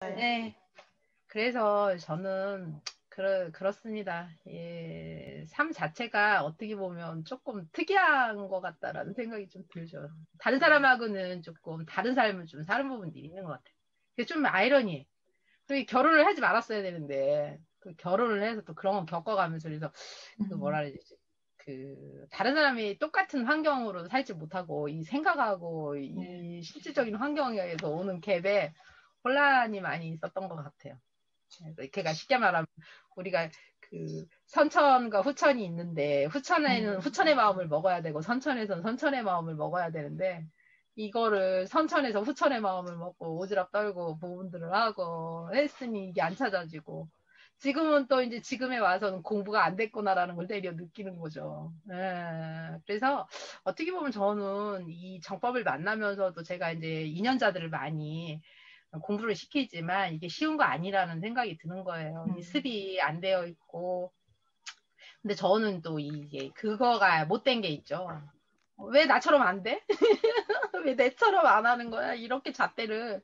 네. 그래서 저는 그렇습니다. 예, 삶 자체가 어떻게 보면 조금 특이한 것 같다라는 생각이 좀 들죠. 다른 사람하고는 조금 다른 삶을 좀 사는 부분들이 있는 것 같아요. 그게 좀 아이러니해. 그 결혼을 하지 말았어야 되는데, 그 결혼을 해서 또 그런 거 겪어가면서 그래서 그 뭐라 해야 되지? 그 다른 사람이 똑같은 환경으로 살지 못하고 이 생각하고 네. 이 실질적인 환경에서 오는 갭에 혼란이 많이 있었던 것 같아요. 그래서 걔가 쉽게 말하면 우리가 그 선천과 후천이 있는데 후천에는 음, 후천의 마음을 먹어야 되고 선천에서는 선천의 마음을 먹어야 되는데 이거를 선천에서 후천의 마음을 먹고 오지랖 떨고 부분들을 하고 했으니 이게 안 찾아지고 지금은 또 이제 지금에 와서는 공부가 안 됐구나라는 걸 되려 느끼는 거죠. 예. 그래서 어떻게 보면 저는 이 정법을 만나면서도 제가 이제 인연자들을 많이 공부를 시키지만 이게 쉬운 거 아니라는 생각이 드는 거예요. 이 음, 습이 안 되어 있고. 근데 저는 또 이게 그거가 못된 게 있죠. 왜 나처럼 안 돼? 왜 내처럼 안 하는 거야? 이렇게 잣대를.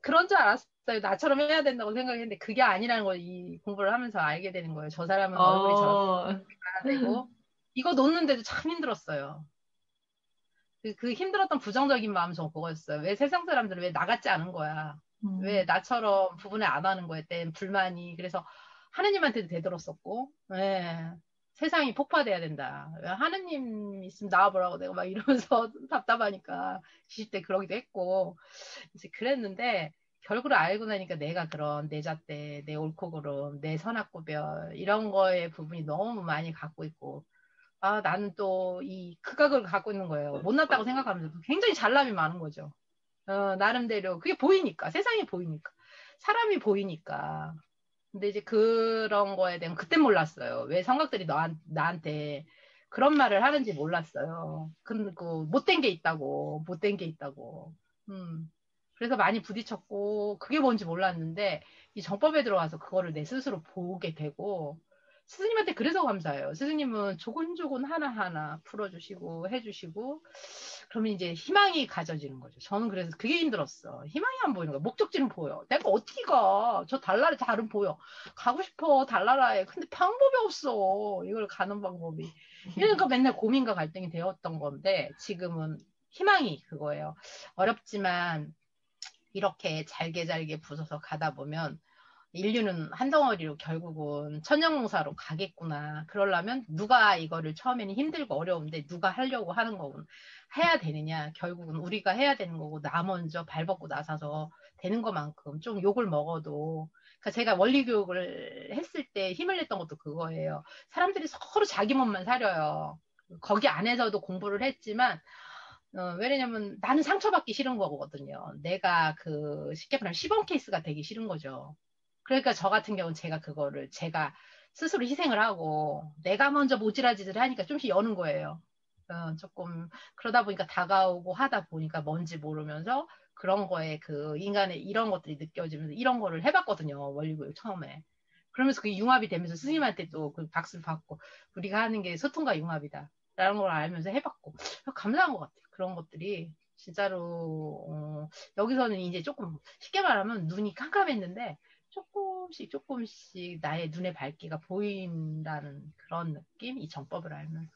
그런 줄 알았어요. 나처럼 해야 된다고 생각했는데 그게 아니라는 걸 이 공부를 하면서 알게 되는 거예요. 저 사람은 얼굴이 저렇게 어, 가야 되고. 이거 놓는데도 참 힘들었어요. 그 힘들었던 부정적인 마음 전 그거였어요. 왜 세상 사람들은 왜 나 같지 않은 거야? 왜 음, 나처럼 부분을 안 하는 거에 대한 불만이. 그래서 하느님한테도 되들었었고, 예. 세상이 폭파돼야 된다. 왜 하느님 있으면 나와보라고 내가 막 이러면서 답답하니까 20대 그러기도 했고, 이제 그랬는데, 결국을 알고 나니까 내가 그런 내 잣대, 내 옳고 그름, 내 선악구별, 이런 거에 부분이 너무 많이 갖고 있고, 아, 나는 또 이 극악을 갖고 있는 거예요. 못났다고 생각하면서 굉장히 잘남이 많은 거죠. 나름대로. 그게 보이니까. 세상이 보이니까. 사람이 보이니까. 근데 이제 그런 거에 대한 그때 몰랐어요. 왜 성각들이 나한테 그런 말을 하는지 몰랐어요. 그 못된 게 있다고. 못된 게 있다고. 음. 그래서 많이 부딪혔고 그게 뭔지 몰랐는데 이 정법에 들어가서 그거를 내 스스로 보게 되고 스승님한테 그래서 감사해요. 스승님은 조곤조곤 하나하나 풀어주시고 해주시고 그러면 이제 희망이 가져지는 거죠. 저는 그래서 그게 힘들었어. 희망이 안 보이는 거야. 목적지는 보여. 내가 어떻게 가? 저 달나라 잘은 보여. 가고 싶어 달나라에. 근데 방법이 없어. 이걸 가는 방법이. 그러니까 맨날 고민과 갈등이 되었던 건데 지금은 희망이 그거예요. 어렵지만 이렇게 잘게 잘게 부숴서 가다 보면 인류는 한 덩어리로 결국은 천연공사로 가겠구나. 그러려면 누가 이거를 처음에는 힘들고 어려운데 누가 하려고 하는 거군. 해야 되느냐. 결국은 우리가 해야 되는 거고 나 먼저 발벗고 나서서 되는 것만큼 좀 욕을 먹어도 그러니까 제가 원리 교육을 했을 때 힘을 냈던 것도 그거예요. 사람들이 서로 자기 몸만 사려요. 거기 안에서도 공부를 했지만 왜냐면 나는 상처받기 싫은 거거든요. 내가 쉽게 말하면 시범 케이스가 되기 싫은 거죠. 그러니까 저 같은 경우는 제가 그거를 제가 스스로 희생을 하고 내가 먼저 모질라짓을 하니까 좀씩 여는 거예요. 조금 그러다 보니까 다가오고 하다 보니까 뭔지 모르면서 그런 거에 그 인간의 이런 것들이 느껴지면서 이런 거를 해봤거든요. 원리교육 처음에. 그러면서 그게 융합이 되면서 스님한테 또 그 박수를 받고 우리가 하는 게 소통과 융합이다. 라는 걸 알면서 해봤고 감사한 것 같아요. 그런 것들이 진짜로 여기서는 이제 조금 쉽게 말하면 눈이 깜깜했는데 조금씩 조금씩 나의 눈의 밝기가 보인다는 그런 느낌? 이 정법을 알면서.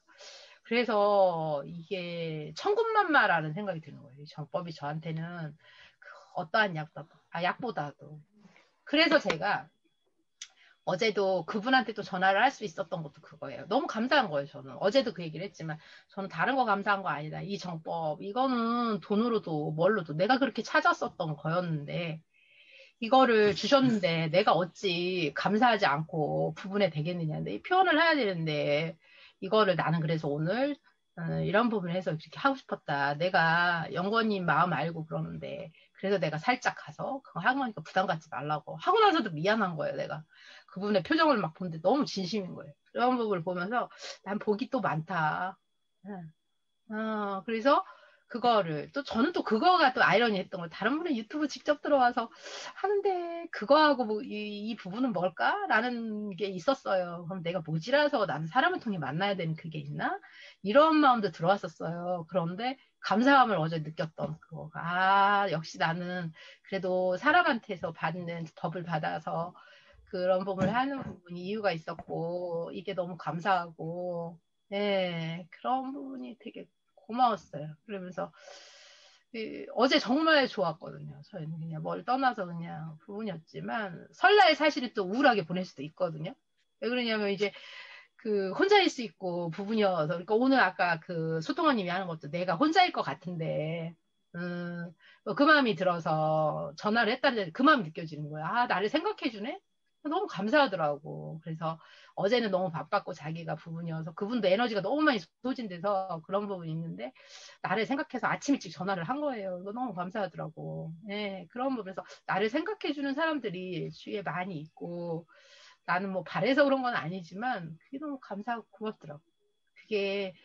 그래서 이게 천군만마라는 생각이 드는 거예요. 이 정법이 저한테는 어떠한 약보다도. 그래서 제가 어제도 그분한테 또 전화를 할 수 있었던 것도 그거예요. 너무 감사한 거예요, 저는. 어제도 그 얘기를 했지만, 저는 다른 거 감사한 거 아니다. 이 정법, 이거는 돈으로도 뭘로도 내가 그렇게 찾았었던 거였는데, 이거를 주셨는데 내가 어찌 감사하지 않고 부분에 되겠느냐인데 이 표현을 해야 되는데 이거를 나는 그래서 오늘 이런 부분을 해서 이렇게 하고 싶었다. 내가 영건님 마음 알고 그러는데 그래서 내가 살짝 가서 그거 하고 나니까 부담 갖지 말라고 하고 나서도 미안한 거예요. 내가 그분의 표정을 막 보는데 너무 진심인 거예요. 이런 부분을 보면서 난 복이 또 많다. 그래서 그거를 또 저는 또 그거가 또 아이러니했던 걸 다른 분의 유튜브 직접 들어와서 하는데 그거하고 뭐 이 부분은 뭘까라는 게 있었어요. 그럼 내가 모지라서 나는 사람을 통해 만나야 되는 그게 있나? 이런 마음도 들어왔었어요. 그런데 감사함을 어제 느꼈던 그거가 역시 나는 그래도 사람한테서 받는 법을 받아서 그런 부분을 하는 부분이 이유가 있었고 이게 너무 감사하고 예, 그런 부분이 되게 고마웠어요. 그러면서 어제 정말 좋았거든요. 저희는 그냥 뭘 떠나서 그냥 부분이었지만 설날 사실은 또 우울하게 보낼 수도 있거든요. 왜 그러냐면 이제 그 혼자일 수 있고 부분이어서 그러니까 오늘 아까 그 소통원님이 하는 것도 내가 혼자일 것 같은데 그 마음이 들어서 전화를 했다는데 그 마음이 느껴지는 거야. 나를 생각해주네? 너무 감사하더라고. 그래서 어제는 너무 바빴고 자기가 부분이어서 그분도 에너지가 너무 많이 소진돼서 그런 부분이 있는데 나를 생각해서 아침 일찍 전화를 한 거예요. 이거 너무 감사하더라고. 예, 그런 부분에서 나를 생각해주는 사람들이 주위에 많이 있고 나는 뭐 바래서 그런 건 아니지만 그게 너무 감사하고 고맙더라고. 그게